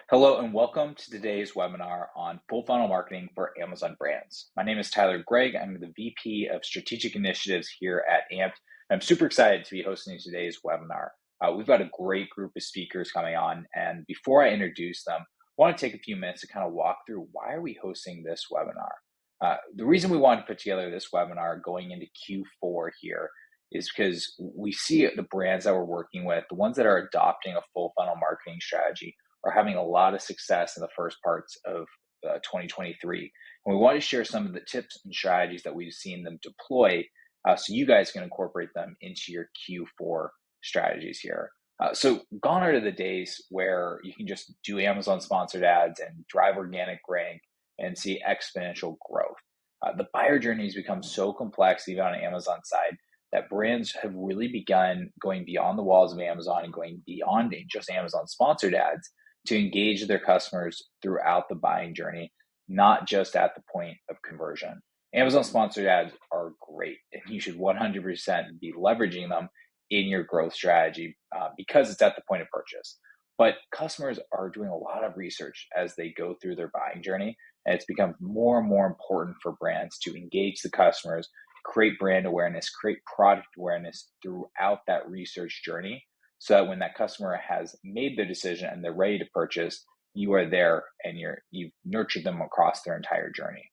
Hello and welcome to today's webinar on full funnel marketing for Amazon brands. My name is Tyler Gregg. I'm the VP of Strategic Initiatives here at Amped. I'm super excited to be hosting today's webinar. We've got a great group of speakers coming on, and before I introduce them, I want to take a few minutes to kind of walk through why are we hosting this webinar. The reason we wanted to put together this webinar going into Q4 here is because we see the brands that we're working with, the ones that are adopting a full funnel marketing strategy, are having a lot of success in the first parts of 2023. And we want to share some of the tips and strategies that we've seen them deploy so you guys can incorporate them into your Q4 strategies here. So gone are the days where you can just do Amazon sponsored ads and drive organic rank and see exponential growth. The buyer journey has become so complex, even on Amazon side, that brands have really begun going beyond the walls of Amazon and going beyond just Amazon sponsored ads to engage their customers throughout the buying journey, not just at the point of conversion. Amazon sponsored ads are great, and you should 100% be leveraging them in your growth strategy because it's at the point of purchase. But customers are doing a lot of research as they go through their buying journey, and it's become more and more important for brands to engage the customers, create brand awareness, create product awareness throughout that research journey, so that when that customer has made their decision and they're ready to purchase, you are there and you've nurtured them across their entire journey.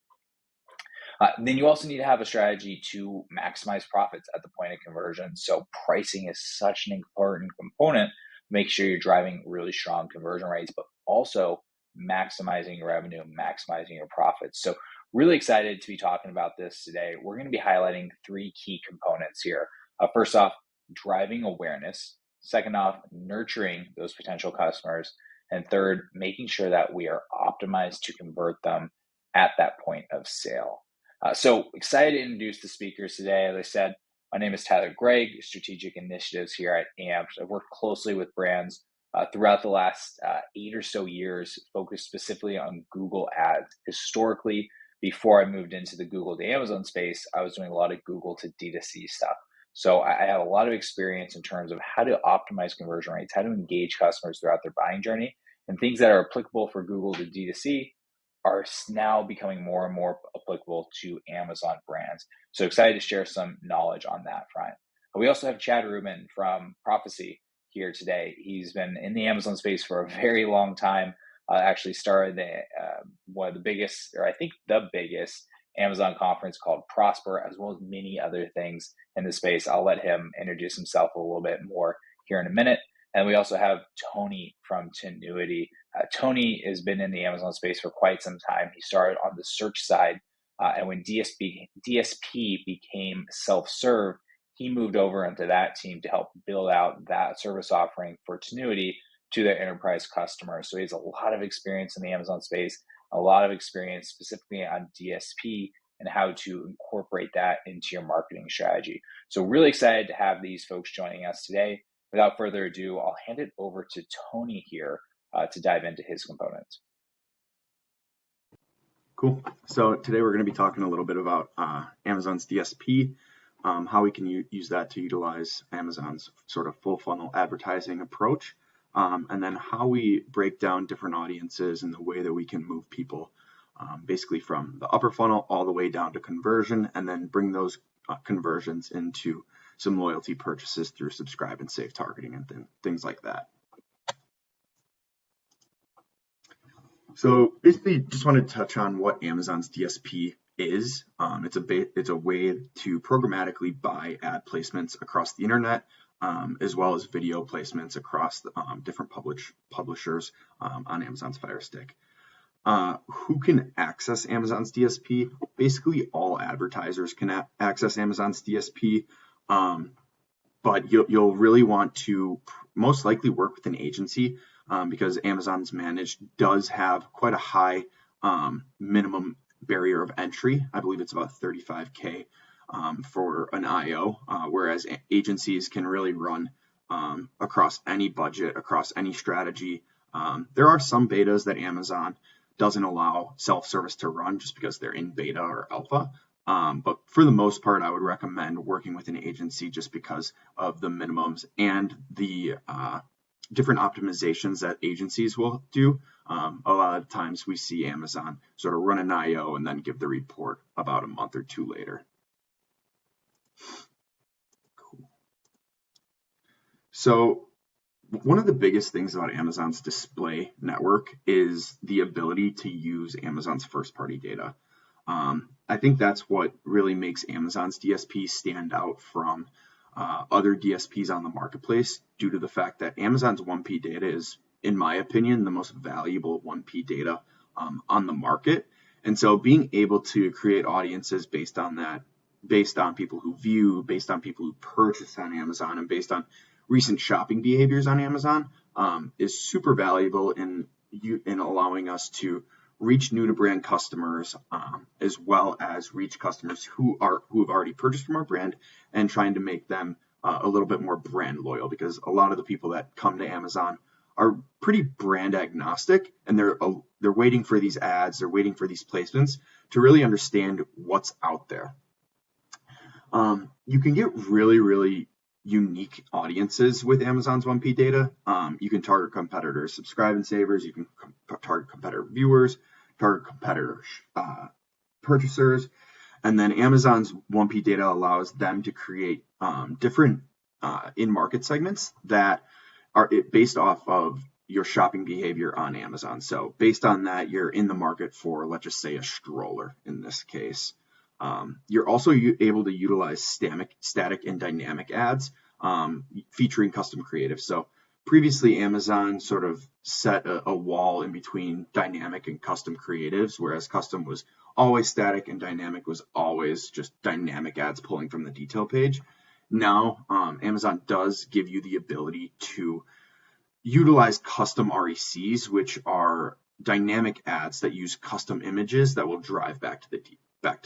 Then you also need to have a strategy to maximize profits at the point of conversion. So pricing is such an important component. Make sure you're driving really strong conversion rates, but also maximizing your revenue, maximizing your profits. So really excited to be talking about this today. We're going to be highlighting three key components here. First off, driving awareness. Second off, nurturing those potential customers. And third, making sure that we are optimized to convert them at that point of sale. So excited to introduce the speakers today. As I said, my name is Tyler Gregg, Strategic Initiatives here at AMP. I've worked closely with brands throughout the last 8 or so years, focused specifically on Google ads. Historically, before I moved into the Google to Amazon space, I was doing a lot of Google to D2C stuff. So I have a lot of experience in terms of how to optimize conversion rates, how to engage customers throughout their buying journey, and things that are applicable for Google to D2C are now becoming more and more applicable to Amazon brands. So excited to share some knowledge on that front. We also have Chad Rubin from Prophecy here today. He's been in the Amazon space for a very long time. Actually started one of the biggest, or I think the biggest, Amazon conference called Prosper, as well as many other things in the space. I'll let him introduce himself a little bit more here in a minute. And we also have Tony from Tenuity. Tony has been in the Amazon space for quite some time. He started on the search side, and when DSP became self-serve, he moved over into that team to help build out that service offering for Tenuity to their enterprise customers. So he has a lot of experience in the Amazon space, a lot of experience specifically on DSP and how to incorporate that into your marketing strategy. So really excited to have these folks joining us today. Without further ado, I'll hand it over to Tony here to dive into his components. Cool. So today we're going to be talking a little bit about Amazon's DSP, how we can use that to utilize Amazon's sort of full funnel advertising approach, and then how we break down different audiences and the way that we can move people basically from the upper funnel all the way down to conversion, and then bring those conversions into some loyalty purchases through subscribe and save targeting and things like that. So basically, just wanted to touch on what Amazon's DSP is. It's a way to programmatically buy ad placements across the internet, as well as video placements across the, different publishers on Amazon's Fire Stick. Who can access Amazon's DSP? Basically, all advertisers can access Amazon's DSP, but you'll really want to most likely work with an agency because Amazon's Managed does have quite a high minimum barrier of entry. I believe it's about $35K for an IO, whereas agencies can really run across any budget, across any strategy. There are some betas that Amazon doesn't allow self-service to run just because they're in beta or alpha. But for the most part, I would recommend working with an agency just because of the minimums and the different optimizations that agencies will do. A lot of times we see Amazon sort of run an IO and then give the report about a month or two later. Cool. So one of the biggest things about Amazon's display network is the ability to use Amazon's first-party data. I think that's what really makes Amazon's DSP stand out from other DSPs on the marketplace, due to the fact that Amazon's 1P data is, in my opinion, the most valuable 1P data on the market. And so being able to create audiences based on that, based on people who view, based on people who purchase on Amazon, and based on recent shopping behaviors on Amazon, is super valuable in allowing us to reach new to brand customers, as well as reach customers who have already purchased from our brand, and trying to make them a little bit more brand loyal, because a lot of the people that come to Amazon are pretty brand agnostic, and they're waiting for these ads, they're waiting for these placements to really understand what's out there. You can get really unique audiences with Amazon's 1P data. You can target competitors, subscribe and savers. You can target competitor viewers, target competitor purchasers. And then Amazon's 1P data allows them to create different in-market segments that are based off of your shopping behavior on Amazon. So based on that, you're in the market for, let's just say, a stroller in this case. You're also able to utilize static and dynamic ads featuring custom creative. So previously, Amazon sort of set a wall in between dynamic and custom creatives, whereas custom was always static and dynamic was always just dynamic ads pulling from the detail page. Now, Amazon does give you the ability to utilize custom RECs, which are dynamic ads that use custom images that will drive back to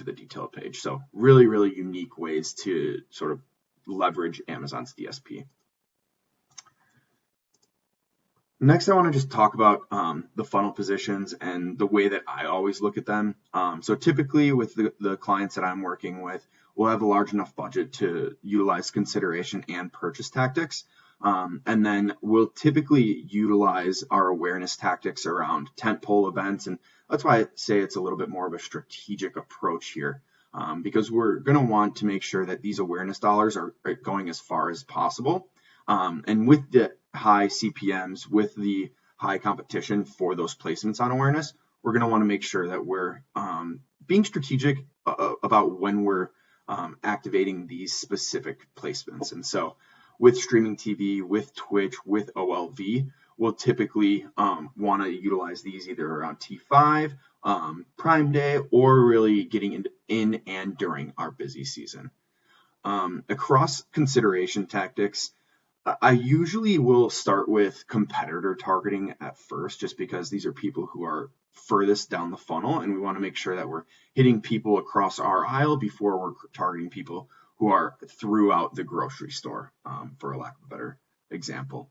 the detail page. So really unique ways to sort of leverage Amazon's DSP. Next, I want to just talk about the funnel positions and the way that I always look at them. So typically with the clients that I'm working with, we'll have a large enough budget to utilize consideration and purchase tactics. And then we'll typically utilize our awareness tactics around tentpole events. And that's why I say it's a little bit more of a strategic approach here, because we're going to want to make sure that these awareness dollars are going as far as possible. And with the high CPMs, with the high competition for those placements on awareness, we're going to want to make sure that we're being strategic about when we're activating these specific placements. And so with streaming TV, with Twitch, with OLV, we'll typically want to utilize these either around T5, Prime Day, or really getting in and during our busy season. Across consideration tactics, I usually will start with competitor targeting at first, just because these are people who are furthest down the funnel, and we want to make sure that we're hitting people across our aisle before we're targeting people who are throughout the grocery store, for a lack of a better example.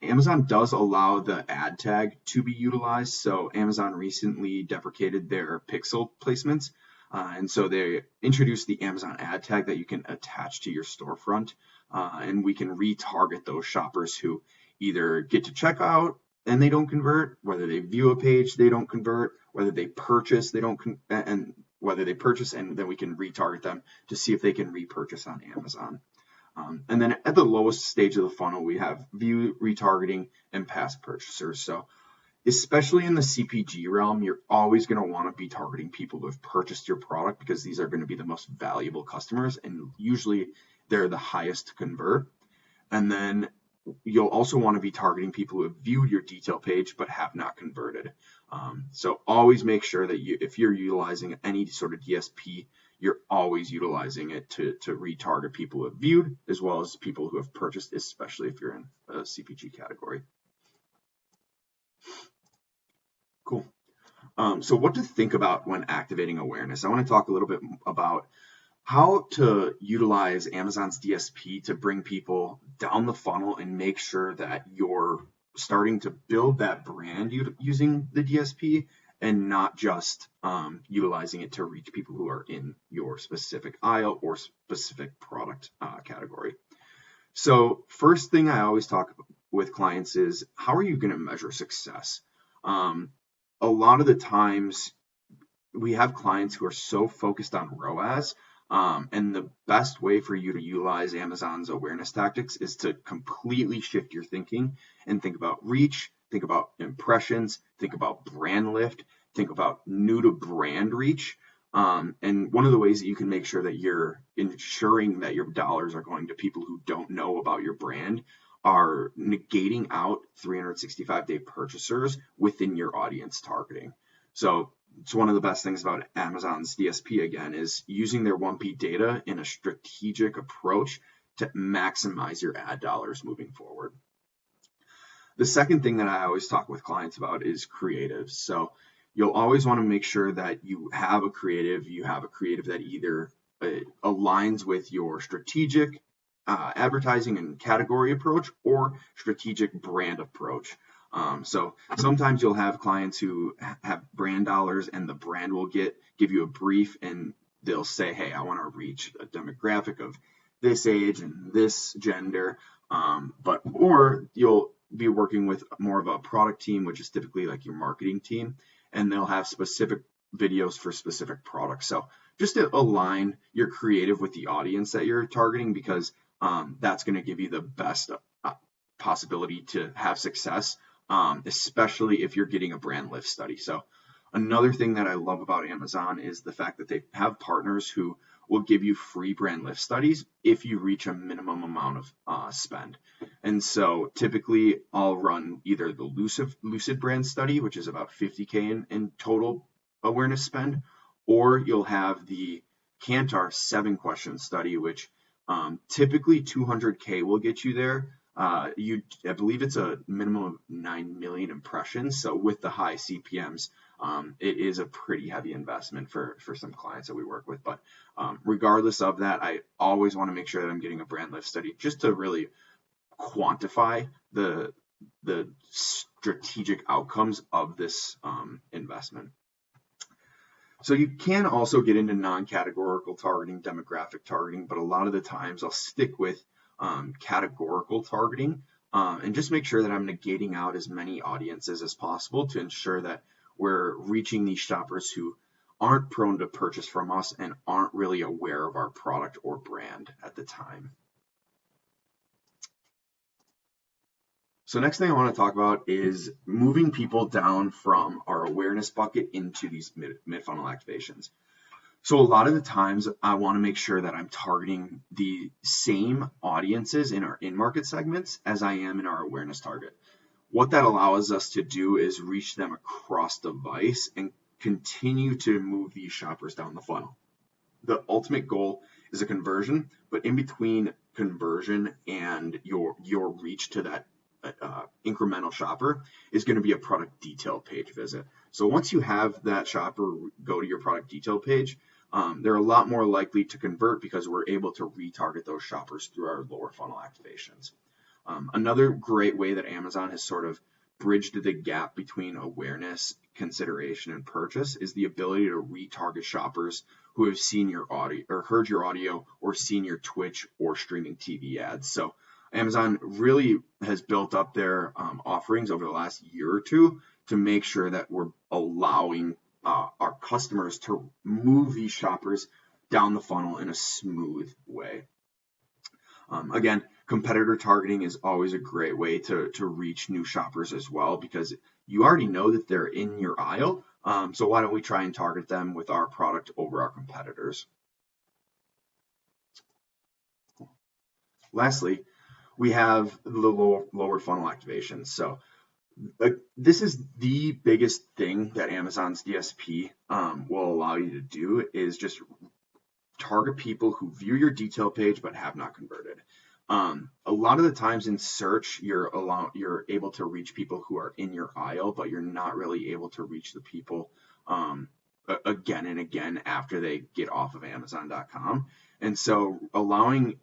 Amazon does allow the ad tag to be utilized. So Amazon recently deprecated their pixel placements. And so they introduced the Amazon ad tag that you can attach to your storefront. And we can retarget those shoppers who either get to checkout and they don't convert, whether they view a page, they don't convert, whether they purchase, they don't, and whether they purchase, and then we can retarget them to see if they can repurchase on Amazon. And then at the lowest stage of the funnel, we have view, retargeting, and past purchasers. So especially in the CPG realm, you're always going to want to be targeting people who have purchased your product, because these are going to be the most valuable customers, and usually they're the highest to convert. And then you'll also want to be targeting people who have viewed your detail page but have not converted. So always make sure that if you're utilizing any sort of DSP, you're always utilizing it to retarget people who have viewed, as well as people who have purchased, especially if you're in a CPG category. Cool. So what to think about when activating awareness? I want to talk a little bit about how to utilize Amazon's DSP to bring people down the funnel and make sure that you're starting to build that brand using the DSP, and not just utilizing it to reach people who are in your specific aisle or specific product category. So first thing I always talk with clients is, how are you going to measure success? A lot of the times we have clients who are so focused on ROAS, and the best way for you to utilize Amazon's awareness tactics is to completely shift your thinking and think about reach, think about impressions, think about brand lift, think about new to brand reach. And one of the ways that you can make sure that you're ensuring that your dollars are going to people who don't know about your brand are negating out 365-day purchasers within your audience targeting. So it's one of the best things about Amazon's DSP, again, is using their 1P data in a strategic approach to maximize your ad dollars moving forward. The second thing that I always talk with clients about is creatives. So you'll always want to make sure that you have a creative that either aligns with your strategic advertising and category approach or strategic brand approach. So sometimes you'll have clients who have brand dollars and the brand will give you a brief and they'll say, hey, I want to reach a demographic of this age and this gender. Or you'll be working with more of a product team, which is typically like your marketing team, and they'll have specific videos for specific products. So just to align your creative with the audience that you're targeting, because that's going to give you the best possibility to have success, especially if you're getting a brand lift study. So another thing that I love about Amazon is the fact that they have partners who will give you free brand lift studies if you reach a minimum amount of spend. And so typically I'll run either the Lucid brand study, which is about $50K in total awareness spend, or you'll have the Kantar 7-question study, which typically $200K will get you there. I believe it's a minimum of 9 million impressions. So with the high CPMs, it is a pretty heavy investment for some clients that we work with. But regardless of that, I always want to make sure that I'm getting a brand lift study just to really quantify the strategic outcomes of this investment. So you can also get into non-categorical targeting, demographic targeting, but a lot of the times I'll stick with categorical targeting and just make sure that I'm negating out as many audiences as possible to ensure that we're reaching these shoppers who aren't prone to purchase from us and aren't really aware of our product or brand at the time. So next thing I want to talk about is moving people down from our awareness bucket into these mid-funnel activations. So a lot of the times I want to make sure that I'm targeting the same audiences in our in-market segments as I am in our awareness target. What that allows us to do is reach them across device and continue to move these shoppers down the funnel. The ultimate goal is a conversion, but in between conversion and your reach to that incremental shopper is going to be a product detail page visit. So once you have that shopper go to your product detail page, they're a lot more likely to convert because we're able to retarget those shoppers through our lower funnel activations. Another great way that Amazon has sort of bridged the gap between awareness, consideration, and purchase is the ability to retarget shoppers who have seen your audio or heard your audio or seen your Twitch or streaming TV ads. So Amazon really has built up their offerings over the last year or two to make sure that we're allowing our customers to move these shoppers down the funnel in a smooth way. Again, competitor targeting is always a great way to reach new shoppers as well, because you already know that they're in your aisle. So why don't we try and target them with our product over our competitors? Lastly, we have the lower funnel activations. So this is the biggest thing that Amazon's DSP will allow you to do, is just target people who view your detail page but have not converted. A lot of the times in search, you're able to reach people who are in your aisle, but you're not really able to reach the people again and again after they get off of Amazon.com. And so allowing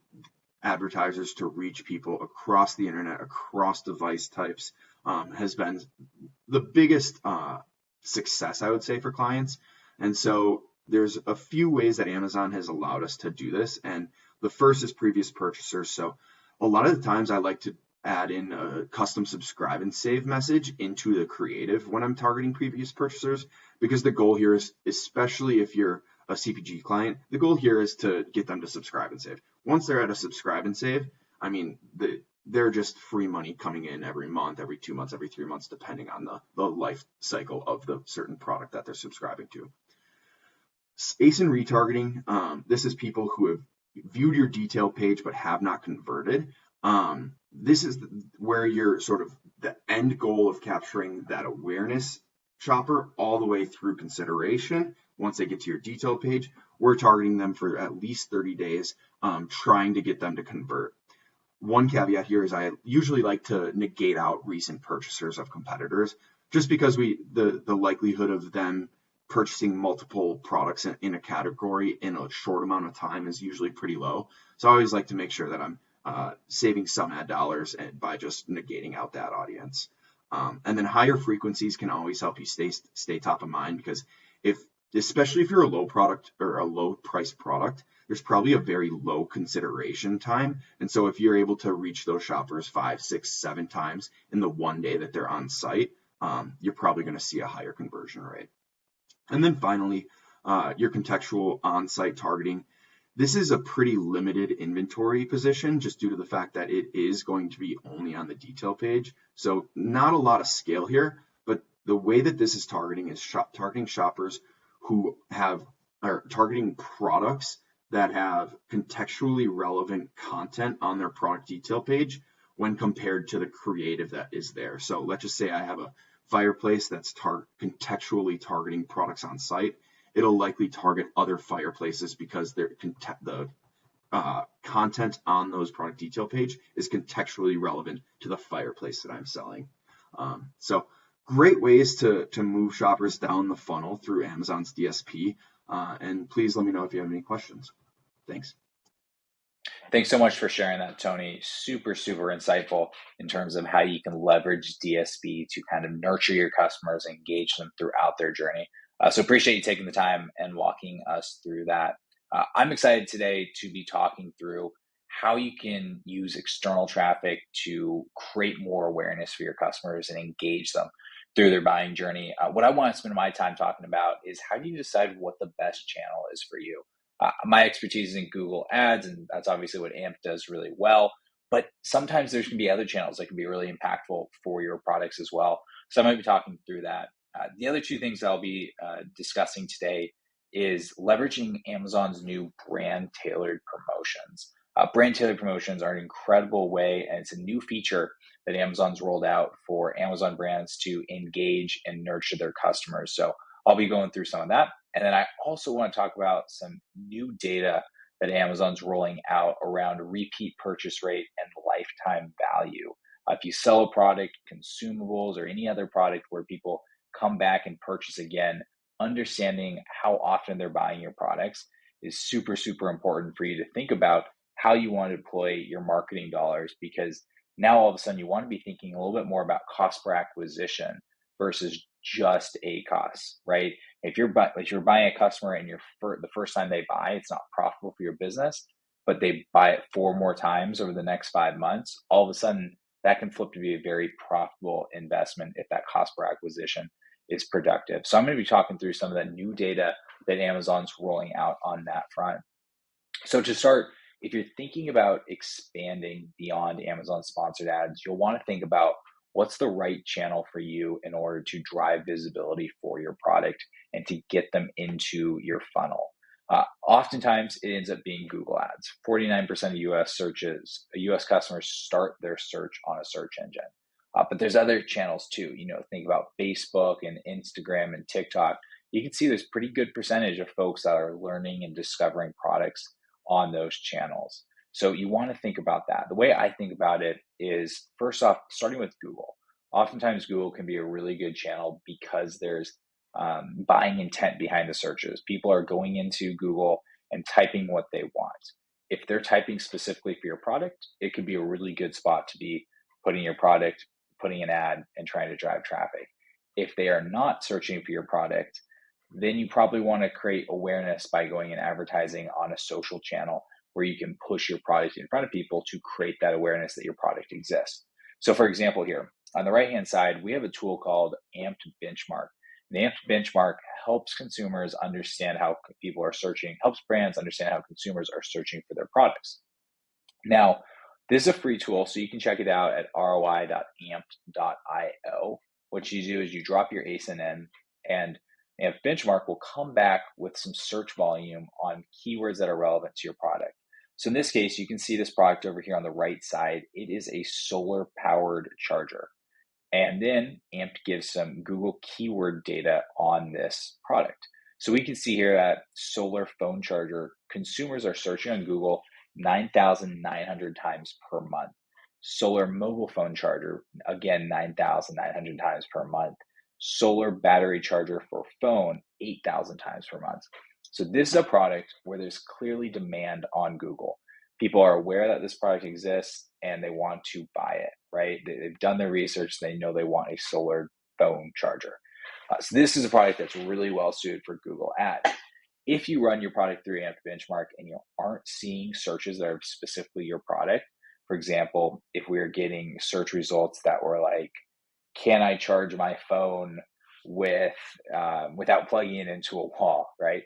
advertisers to reach people across the internet, across device types, has been the biggest success, I would say, for clients. And so there's a few ways that Amazon has allowed us to do this. And the first is previous purchasers. So a lot of the times I like to add in a custom subscribe and save message into the creative when I'm targeting previous purchasers, because the goal here is, especially if you're a CPG client, the goal here is to get them to subscribe and save. Once they're at a subscribe and save, I mean, they're just free money coming in every month, every 2 months, every 3 months, depending on the life cycle of the certain product that they're subscribing to. ASIN retargeting, this is people who have viewed your detail page but have not converted. This is where you're sort of the end goal of capturing that awareness shopper all the way through consideration. Once they get to your detail page, we're targeting them for at least 30 days, trying to get them to convert. One caveat here is I usually like to negate out recent purchasers of competitors, just because the likelihood of them purchasing multiple products in a category in a short amount of time is usually pretty low. So I always like to make sure that I'm saving some ad dollars by just negating out that audience. And then higher frequencies can always help you stay top of mind, because especially if you're a low product or a low price product, there's probably a very low consideration time. And so if you're able to reach those shoppers 5, 6, 7 times in the one day that they're on site, you're probably going to see a higher conversion rate. And then finally, your contextual on-site targeting. This is a pretty limited inventory position just due to the fact that it is going to be only on the detail page. So not a lot of scale here, but the way that this is targeting is targeting shoppers who are targeting products that have contextually relevant content on their product detail page when compared to the creative that is there. So let's just say I have a fireplace that's contextually targeting products on site. It'll likely target other fireplaces because the content on those product detail page is contextually relevant to the fireplace that I'm selling. So great ways to move shoppers down the funnel through Amazon's DSP. And please let me know if you have any questions. Thanks. Thanks so much for sharing that, Tony. Super, super insightful in terms of how you can leverage DSP to kind of nurture your customers, engage them throughout their journey. So appreciate you taking the time and walking us through that. I'm excited today to be talking through how you can use external traffic to create more awareness for your customers and engage them through their buying journey. What I want to spend my time talking about is how do you decide what the best channel is for you? My expertise is in Google Ads, and that's obviously what AMP does really well. But sometimes there's going to be other channels that can be really impactful for your products as well. So I might be talking through that. The other two things I'll be discussing today is leveraging Amazon's new brand tailored promotions. Brand tailored promotions are an incredible way, and it's a new feature that Amazon's rolled out for Amazon brands to engage and nurture their customers. So I'll be going through some of that. And then I also want to talk about some new data that Amazon's rolling out around repeat purchase rate and lifetime value. If you sell a product, consumables, or any other product where people come back and purchase again, understanding how often they're buying your products is super, super important for you to think about how you want to deploy your marketing dollars, because now all of a sudden you want to be thinking a little bit more about cost per acquisition versus just ACoS, right? If you're buying a customer and the first time they buy, it's not profitable for your business, but they buy it 4 more times over the next 5 months, all of a sudden that can flip to be a very profitable investment if that cost per acquisition is productive. So I'm going to be talking through some of the new data that Amazon's rolling out on that front. So to start, if you're thinking about expanding beyond Amazon sponsored ads, you'll want to think about what's the right channel for you in order to drive visibility for your product and to get them into your funnel. Oftentimes, it ends up being Google Ads. 49% of US customers start their search on a search engine. But there's other channels too. Think about Facebook and Instagram and TikTok. You can see there's pretty good percentage of folks that are learning and discovering products on those channels. So you want to think about that. The way I think about it is, first off, starting with Google. Oftentimes Google can be a really good channel because there's buying intent behind the searches. People are going into Google and typing what they want. If they're typing specifically for your product, it could be a really good spot to be putting your product, putting an ad, and trying to drive traffic. If they are not searching for your product, then you probably want to create awareness by going and advertising on a social channel where you can push your product in front of people to create that awareness that your product exists. So for example here, on the right-hand side, we have a tool called Amped Benchmark. And the Amped Benchmark helps consumers understand how people are searching, helps brands understand how consumers are searching for their products. Now, this is a free tool, so you can check it out at roi.amped.io. What you do is you drop your ASIN in, and Amped Benchmark will come back with some search volume on keywords that are relevant to your product. So in this case, you can see this product over here on the right side. It is a solar powered charger. And then Amped gives some Google keyword data on this product. So we can see here that solar phone charger, consumers are searching on Google 9,900 times per month. Solar mobile phone charger, again, 9,900 times per month. Solar battery charger for phone, 8,000 times per month. So this is a product where there's clearly demand on Google. People are aware that this product exists and they want to buy it, right? They've done their research. They know they want a solar phone charger. So this is a product that's really well suited for Google Ads. If you run your product through Amped Benchmark and you aren't seeing searches that are specifically your product, for example, if we are getting search results that were like, can I charge my phone without plugging it into a wall, right?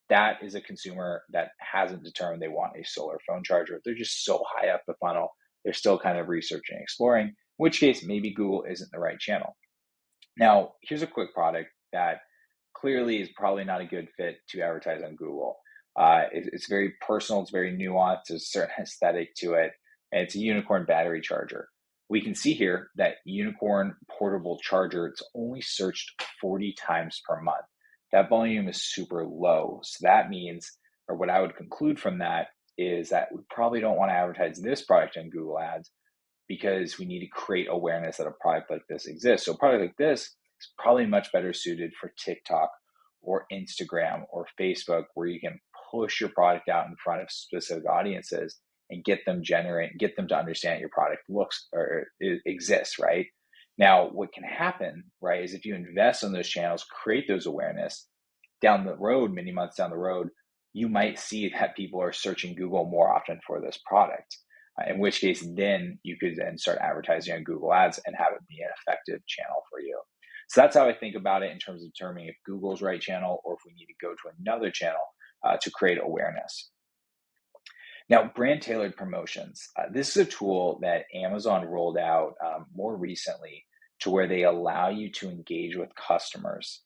That is a consumer that hasn't determined they want a solar phone charger. They're just so high up the funnel. They're still kind of researching, exploring, in which case maybe Google isn't the right channel. Now, here's a quick product that clearly is probably not a good fit to advertise on Google. It's very personal, it's very nuanced, there's a certain aesthetic to it, and it's a Unicorn battery charger. We can see here that Unicorn portable charger, it's only searched 40 times per month. That volume is super low. So that means, or what I would conclude from that is that we probably don't want to advertise this product on Google Ads because we need to create awareness that a product like this exists. So a product like this is probably much better suited for TikTok or Instagram or Facebook, where you can push your product out in front of specific audiences and get them to understand your product looks or exists, right? Now, what can happen, right, is if you invest in those channels, create those awareness down the road, many months down the road, you might see that people are searching Google more often for this product. In which case, then you could then start advertising on Google Ads and have it be an effective channel for you. So that's how I think about it in terms of determining if Google's right channel or if we need to go to another channel to create awareness. Now, brand tailored promotions. This is a tool that Amazon rolled out more recently to where they allow you to engage with customers.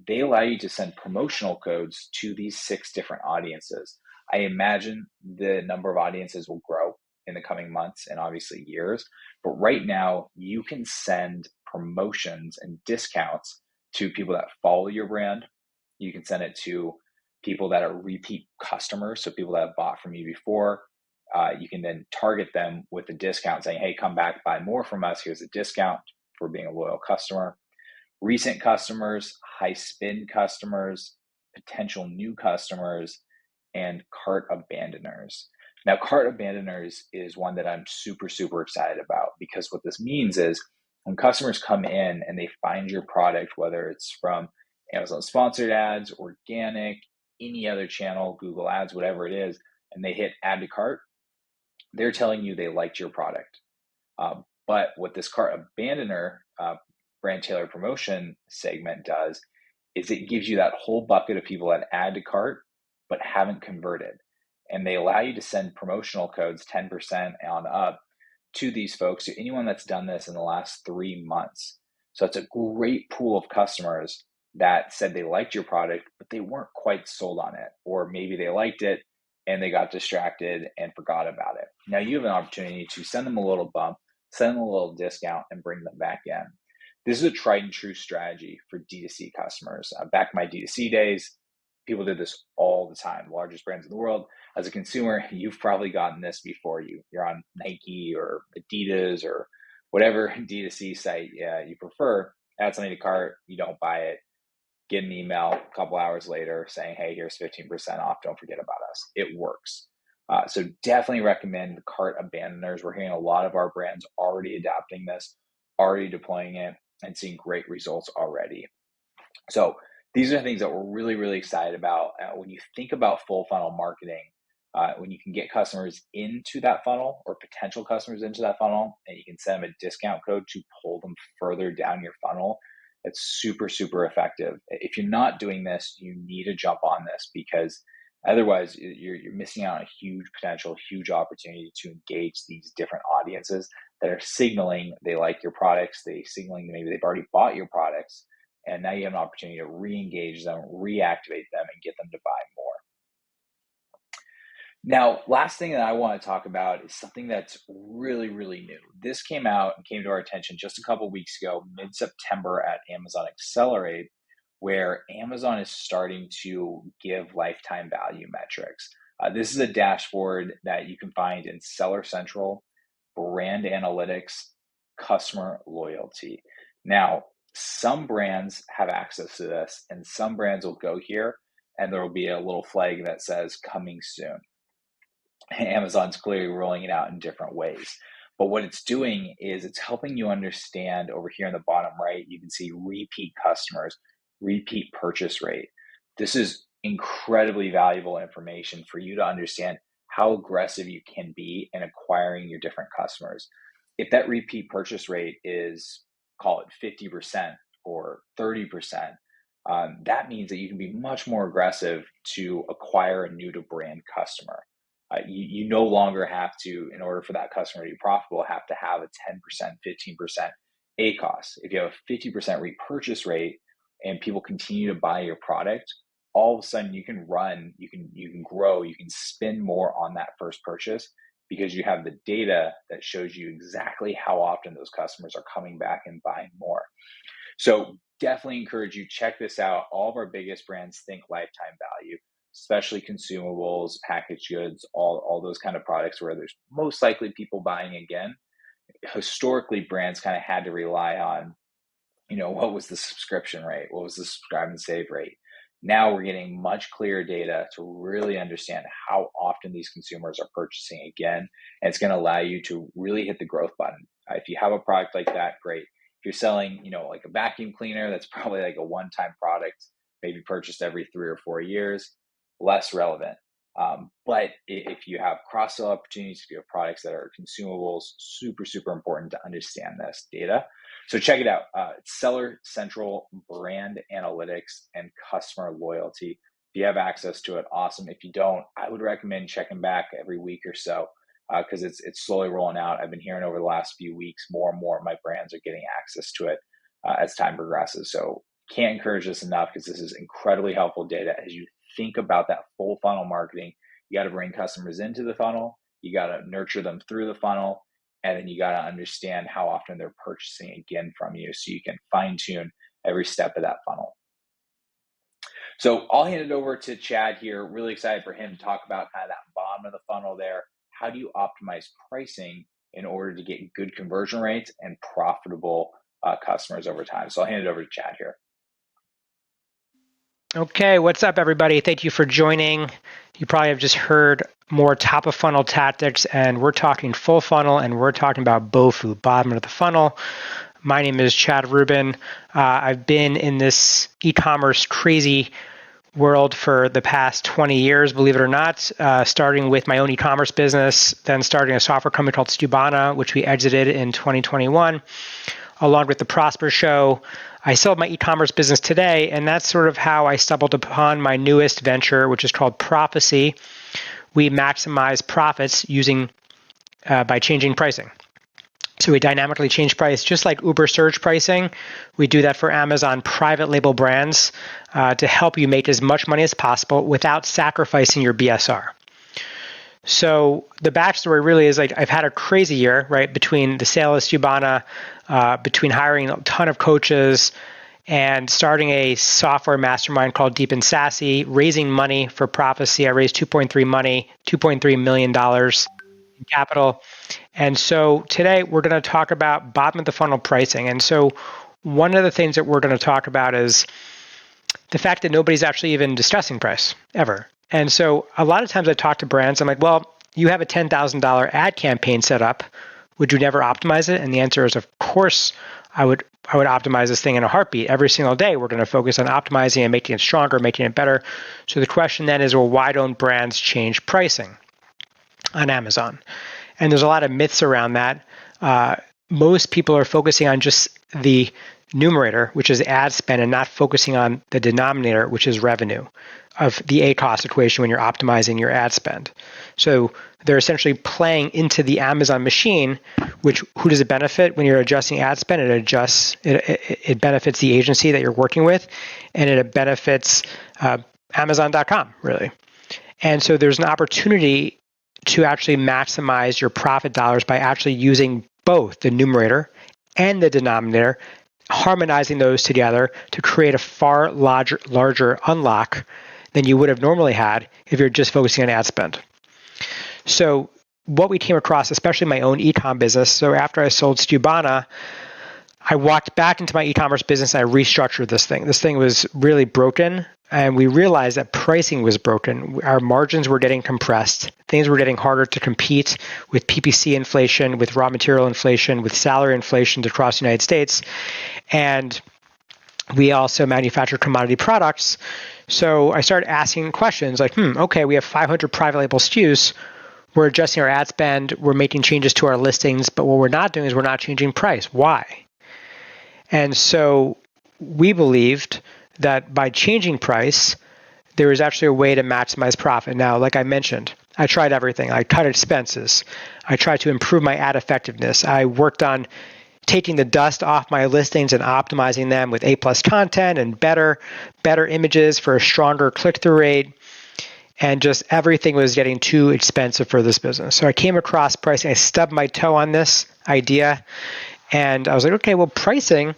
They allow you to send promotional codes to these 6 different audiences. I imagine the number of audiences will grow in the coming months and obviously years. But right now, you can send promotions and discounts to people that follow your brand. You can send it to people that are repeat customers, so people that have bought from you before. You can then target them with a discount saying, hey, come back, buy more from us. Here's a discount for being a loyal customer. Recent customers, high spend customers, potential new customers, and cart abandoners. Now, cart abandoners is one that I'm super, super excited about, because what this means is when customers come in and they find your product, whether it's from Amazon sponsored ads, organic, any other channel, Google Ads, whatever it is, and they hit add to cart, they're telling you they liked your product. But what this cart abandoner brand tailored promotion segment does is it gives you that whole bucket of people that add to cart but haven't converted. And they allow you to send promotional codes 10% on up to these folks, to anyone that's done this in the last 3 months. So it's a great pool of customers that said they liked your product, but they weren't quite sold on it. Or maybe they liked it and they got distracted and forgot about it. Now you have an opportunity to send them a little bump, send them a little discount, and bring them back in. This is a tried and true strategy for D2C customers. Back in my D2C days, people did this all the time. The largest brands in the world. As a consumer, you've probably gotten this before. You're on Nike or Adidas or whatever D2C site you prefer. Add something to cart, you don't buy it. Get an email a couple hours later saying, hey, here's 15% off. Don't forget about us. It works. So definitely recommend cart abandoners. We're hearing a lot of our brands already adopting this, already deploying it, and seeing great results already. So these are things that we're really, really excited about. When you think about full funnel marketing, when you can get customers into that funnel or potential customers into that funnel, and you can send them a discount code to pull them further down your funnel, it's super, super effective. If you're not doing this, you need to jump on this, because otherwise you're missing out on a huge potential, huge opportunity to engage these different audiences that are signaling they like your products, they signaling maybe they've already bought your products, and now you have an opportunity to re-engage them, reactivate them, and get them to buy more. Now, last thing that I want to talk about is something that's really, really new. This came out and came to our attention just a couple weeks ago, mid-September at Amazon Accelerate, where Amazon is starting to give lifetime value metrics. This is a dashboard that you can find in Seller Central, Brand Analytics, Customer Loyalty. Now, some brands have access to this, and some brands will go here and there will be a little flag that says coming soon. Amazon's clearly rolling it out in different ways. But what it's doing is it's helping you understand over here in the bottom right, you can see repeat customers, repeat purchase rate. This is incredibly valuable information for you to understand how aggressive you can be in acquiring your different customers. If that repeat purchase rate is, call it 50% or 30%, that means that you can be much more aggressive to acquire a new to brand customer. You no longer have to, in order for that customer to be profitable, have to have a 10%, 15% ACoS. If you have a 50% repurchase rate and people continue to buy your product, all of a sudden you can run, you can grow, you can spend more on that first purchase, because you have the data that shows you exactly how often those customers are coming back and buying more. So definitely encourage you, check this out. All of our biggest brands think lifetime value, especially consumables, packaged goods, all those kind of products where there's most likely people buying again. Historically, brands kind of had to rely on, what was the subscription rate? What was the subscribe and save rate? Now we're getting much clearer data to really understand how often these consumers are purchasing again. And it's going to allow you to really hit the growth button. If you have a product like that, great. If you're selling, like a vacuum cleaner, that's probably like a one-time product, maybe purchased every 3 or 4 years, less relevant. But if you have cross-sell opportunities, if you have products that are consumables, super, super important to understand this data. So check it out. It's Seller Central, Brand Analytics, and Customer Loyalty. If you have access to it, awesome. If you don't, I would recommend checking back every week or so, because it's slowly rolling out. I've been hearing over the last few weeks, more and more of my brands are getting access to it as time progresses. So can't encourage this enough, because this is incredibly helpful data as you think about that full funnel marketing. You got to bring customers into the funnel, you got to nurture them through the funnel, and then you got to understand how often they're purchasing again from you, so you can fine tune every step of that funnel. So I'll hand it over to Chad here. Really excited for him to talk about kind of that bottom of the funnel there. How do you optimize pricing in order to get good conversion rates and profitable customers over time? So I'll hand it over to Chad here. Okay, what's up, everybody? Thank you for joining. You probably have just heard more top of funnel tactics, and we're talking full funnel, and we're talking about BOFU, bottom of the funnel. My name is Chad Rubin. I've been in this e-commerce crazy world for the past 20 years, believe it or not, starting with my own e-commerce business, then starting a software company called Stubana, which we exited in 2021, along with the Prosper Show. I still have my e-commerce business today, and that's sort of how I stumbled upon my newest venture, which is called Prophecy. We maximize profits by changing pricing. So we dynamically change price, just like Uber surge pricing. We do that for Amazon private label brands to help you make as much money as possible without sacrificing your BSR. So the backstory really is, like, I've had a crazy year, right? Between the sale of Stubana, between hiring a ton of coaches and starting a software mastermind called Deep and Sassy, raising money for Prophecy. I raised $2.3 million in capital. And so today we're going to talk about bottom of the funnel pricing. And so one of the things that we're going to talk about is the fact that nobody's actually even discussing price ever. And so a lot of times I talk to brands, I'm like, well, you have a $10,000 ad campaign set up. Would you never optimize it? And the answer is, of course, I would optimize this thing in a heartbeat. Every single day, we're going to focus on optimizing and making it stronger, making it better. So the question then is, well, why don't brands change pricing? on Amazon. And there's a lot of myths around that. Most people are focusing on just the numerator, which is ad spend, and not focusing on the denominator, which is revenue, of the ACoS equation when you're optimizing your ad spend. So they're essentially playing into the Amazon machine, which who does it benefit when you're adjusting ad spend? It benefits the agency that you're working with, and it benefits Amazon.com, really. And so there's an opportunity to actually maximize your profit dollars by actually using both the numerator and the denominator, harmonizing those together to create a far larger unlock than you would have normally had if you're just focusing on ad spend. So what we came across, especially my own e-com business, so after I sold Stubana, I walked back into my e-commerce business and I restructured this thing. This thing was really broken, and we realized that pricing was broken. Our margins were getting compressed. Things were getting harder to compete with PPC inflation, with raw material inflation, with salary inflation across the United States. And we also manufacture commodity products. So I started asking questions like, okay, we have 500 private label SKUs. We're adjusting our ad spend. We're making changes to our listings. But what we're not doing is we're not changing price. Why? And so we believed that by changing price, there was actually a way to maximize profit. Now, like I mentioned, I tried everything. I cut expenses. I tried to improve my ad effectiveness. I worked on taking the dust off my listings and optimizing them with A+ content and better images for a stronger click-through rate. And just everything was getting too expensive for this business. So I came across pricing. I stubbed my toe on this idea. And I was like, okay, well, pricing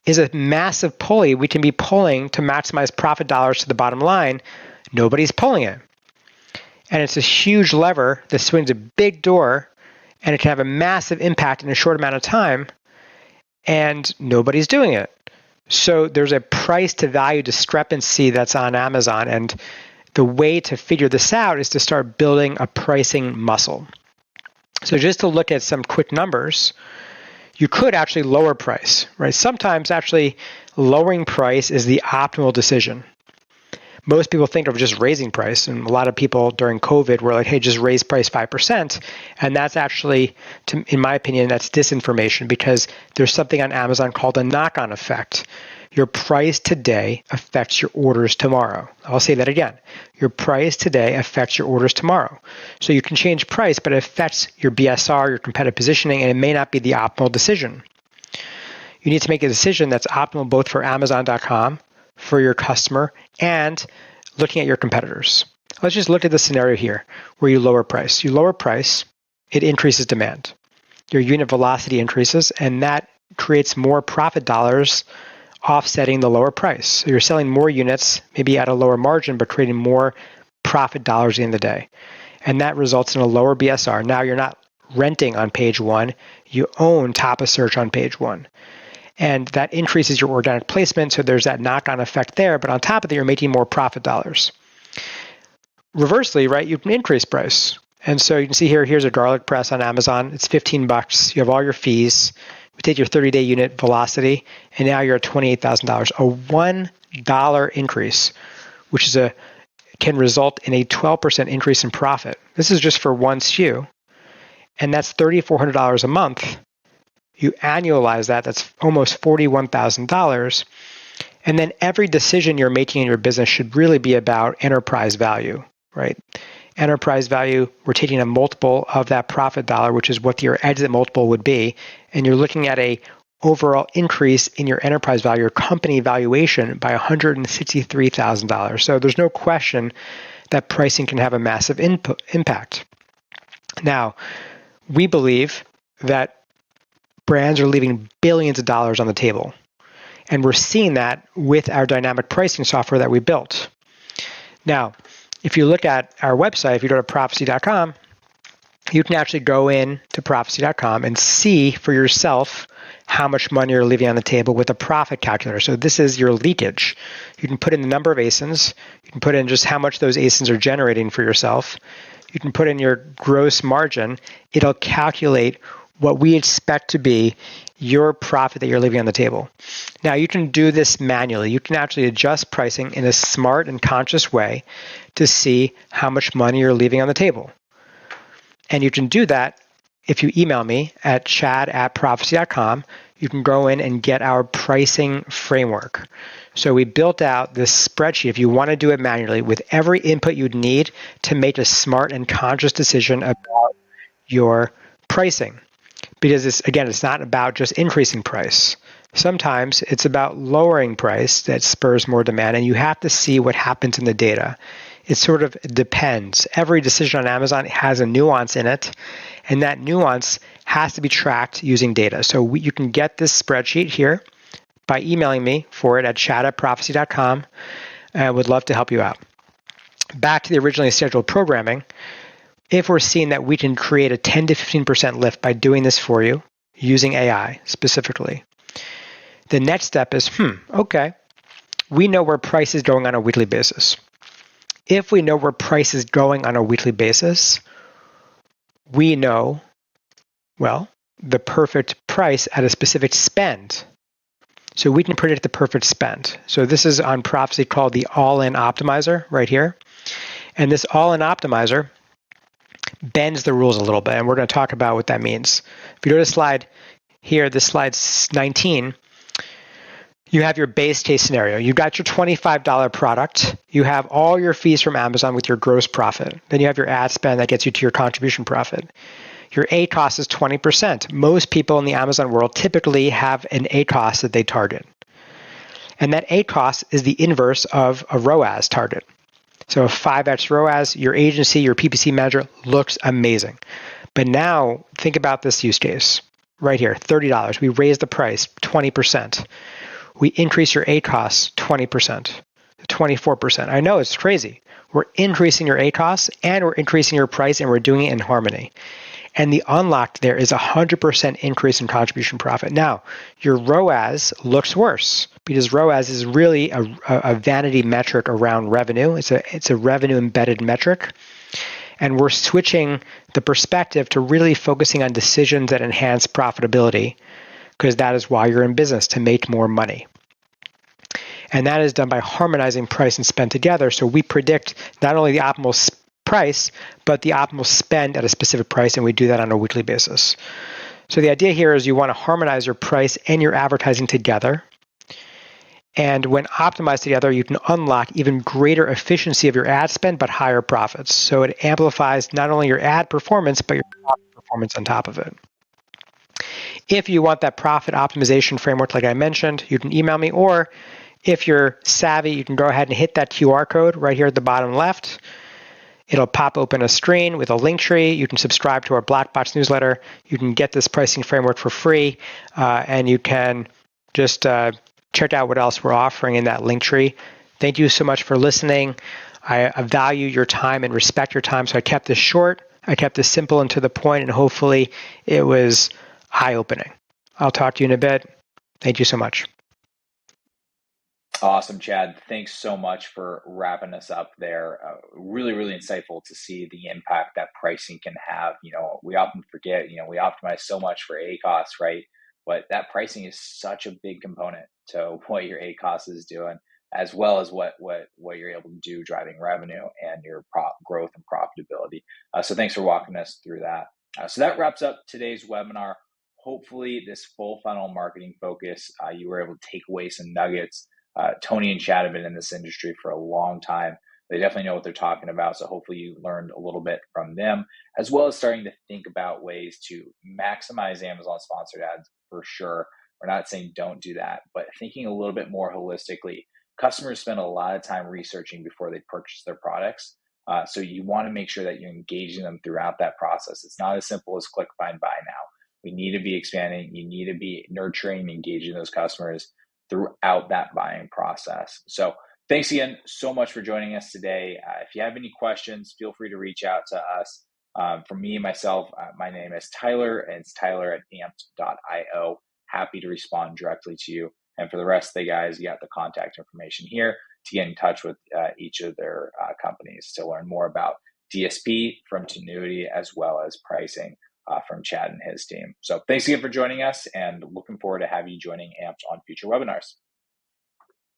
is a massive pulley we can be pulling to maximize profit dollars to the bottom line. Nobody's pulling it. And it's a huge lever that swings a big door, and it can have a massive impact in a short amount of time, and nobody's doing it. So there's a price to value discrepancy that's on Amazon, and the way to figure this out is to start building a pricing muscle. So just to look at some quick numbers, you could actually lower price, right? Sometimes actually lowering price is the optimal decision. Most people think of just raising price, and a lot of people during COVID were like, hey, just raise price 5%. And that's actually, in my opinion, that's disinformation, because there's something on Amazon called a knock-on effect. Your price today affects your orders tomorrow. I'll say that again. Your price today affects your orders tomorrow. So you can change price, but it affects your BSR, your competitive positioning, and it may not be the optimal decision. You need to make a decision that's optimal both for Amazon.com, for your customer, and looking at your competitors. Let's just look at the scenario here where you lower price. You lower price, it increases demand. Your unit velocity increases, and that creates more profit dollars offsetting the lower price. So you're selling more units, maybe at a lower margin, but creating more profit dollars at the end of the day. And that results in a lower BSR. Now you're not renting on page one, you own top of search on page one. And that increases your organic placement, so there's that knock-on effect there, but on top of that, you're making more profit dollars. Reversely, right, you can increase price. And so you can see here's a garlic press on Amazon. It's $15. You have all your fees. We take your 30-day unit velocity, and now you're at $28,000. A $1 increase, which can result in a 12% increase in profit. This is just for one SKU, and that's $3,400 a month. You annualize that, that's almost $41,000. And then every decision you're making in your business should really be about enterprise value, right? Enterprise value, we're taking a multiple of that profit dollar, which is what your exit multiple would be, and you're looking at a overall increase in your enterprise value, your company valuation, by $163,000. So there's no question that pricing can have a massive impact. Now, we believe that brands are leaving billions of dollars on the table, and we're seeing that with our dynamic pricing software that we built. Now, if you look at our website, if you go to Prophecy.com, you can actually go in to Prophecy.com and see for yourself how much money you're leaving on the table with a profit calculator. So this is your leakage. You can put in the number of ASINs. You can put in just how much those ASINs are generating for yourself. You can put in your gross margin. It'll calculate what we expect to be your profit that you're leaving on the table. Now, you can do this manually. You can actually adjust pricing in a smart and conscious way to see how much money you're leaving on the table. And you can do that if you email me at chad@prophecy.com. You can go in and get our pricing framework. So we built out this spreadsheet, if you want to do it manually, with every input you'd need to make a smart and conscious decision about your pricing. Because it's not about just increasing price. Sometimes it's about lowering price that spurs more demand, and you have to see what happens in the data. It sort of depends. Every decision on Amazon has a nuance in it, and that nuance has to be tracked using data. So you can get this spreadsheet here by emailing me for it at chad@prophecy.com. I would love to help you out. Back to the originally scheduled programming, if we're seeing that we can create a 10 to 15% lift by doing this for you, using AI specifically, the next step is, okay, we know where price is going on a weekly basis. If we know where price is going on a weekly basis, we know, well, the perfect price at a specific spend. So we can predict the perfect spend. So this is on Prophecy called the All-In Optimizer right here. And this All-In Optimizer bends the rules a little bit, and we're going to talk about what that means. If you go to slide here, this slide 19, you have your base case scenario. You got your $25 product. You have all your fees from Amazon with your gross profit. Then you have your ad spend that gets you to your contribution profit. Your ACoS is 20%. Most people in the Amazon world typically have an ACoS that they target. And that ACoS is the inverse of a ROAS target. So a 5x ROAS, your agency, your PPC manager looks amazing. But now think about this use case right here, $30. We raise the price 20%. We increase your ACoS 20%, 24%. I know it's crazy. We're increasing your ACoS and we're increasing your price, and we're doing it in harmony. And the unlock there is 100% increase in contribution profit. Now, your ROAS looks worse because ROAS is really a vanity metric around revenue. It's a revenue embedded metric. And we're switching the perspective to really focusing on decisions that enhance profitability, because that is why you're in business, to make more money. And that is done by harmonizing price and spend together. So we predict not only the optimal price, but the optimal spend at a specific price, and we do that on a weekly basis. So the idea here is you want to harmonize your price and your advertising together. And when optimized together, you can unlock even greater efficiency of your ad spend, but higher profits. So it amplifies not only your ad performance, but your profit performance on top of it. If you want that profit optimization framework, like I mentioned, you can email me, or if you're savvy, you can go ahead and hit that QR code right here at the bottom left. It'll pop open a screen with a link tree. You can subscribe to our Black Box newsletter. You can get this pricing framework for free, and you can just check out what else we're offering in that link tree. Thank you so much for listening. I value your time and respect your time, so I kept this short. I kept this simple and to the point, and hopefully it was eye-opening. I'll talk to you in a bit. Thank you so much. Awesome, Chad. Thanks so much for wrapping us up there. Really, really insightful to see the impact that pricing can have. We often forget, we optimize so much for ACoS, right? But that pricing is such a big component to what your ACoS is doing, as well as what you're able to do driving revenue and your growth and profitability. So thanks for walking us through that. So that wraps up today's webinar. Hopefully this full funnel marketing focus, you were able to take away some nuggets. Tony and Chad have been in this industry for a long time. They definitely know what they're talking about. So hopefully you learned a little bit from them, as well as starting to think about ways to maximize Amazon sponsored ads for sure. We're not saying don't do that, but thinking a little bit more holistically. Customers spend a lot of time researching before they purchase their products. So you want to make sure that you're engaging them throughout that process. It's not as simple as click, find, buy now. We need to be expanding. You need to be nurturing, engaging those customers throughout that buying process. So thanks again so much for joining us today. If you have any questions, feel free to reach out to us. For me, myself, my name is Tyler, and it's tyler@amped.io. Happy to respond directly to you. And for the rest of the guys, you got the contact information here to get in touch with each of their companies to learn more about DSP from Tinuiti, as well as pricing from Chad and his team. So thanks again for joining us, and looking forward to have you joining Amped on future webinars.